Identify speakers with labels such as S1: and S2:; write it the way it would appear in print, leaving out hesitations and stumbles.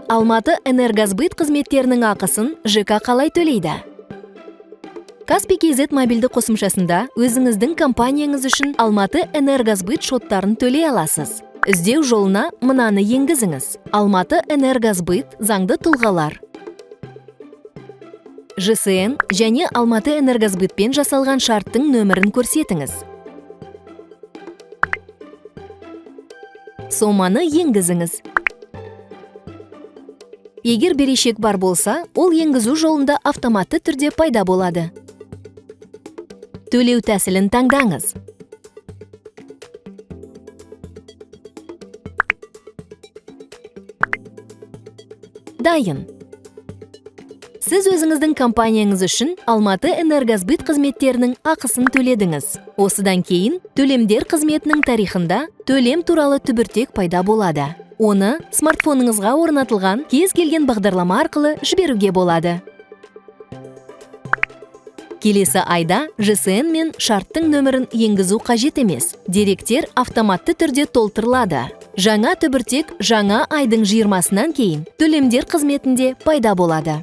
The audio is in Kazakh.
S1: Алматы Энергосбыт қызметтерінің ақысын ЖК қалай төлейді? Каспий KZ мобильді қосымшасында өзіңіздің компанияңыз үшін Алматы Энергосбыт шоттарын төлей аласыз. Іздеу жолына мынаны енгізіңіз. Алматы Энергосбыт заңды тұлғалар. ЖСН және Алматы Энергосбытпен жасалған шарттың нөмірін көрсетіңіз. Соманы енгізіңіз. Егер берешек бар болса, ол енгізу жолында автоматты түрде пайда болады. Төлеу тәсілін таңдаңыз. Дайын. Сіз өзіңіздің компанияңыз үшін Алматы Энергосбыт қызметтерінің ақысын төледіңіз. Осыдан кейін төлемдер қызметінің тарихында төлем туралы түбіртек пайда болады. Оны смартфоныңызға орнатылған кез келген бағдарлама арқылы жіберуге болады. Келесі айда ЖСН мен шарттың нөмірін енгізу қажет емес. Деректер автоматты түрде толтырылады. Жаңа түбіртек жаңа айдың 20-сынан кейін төлемдер қызметінде пайда болады.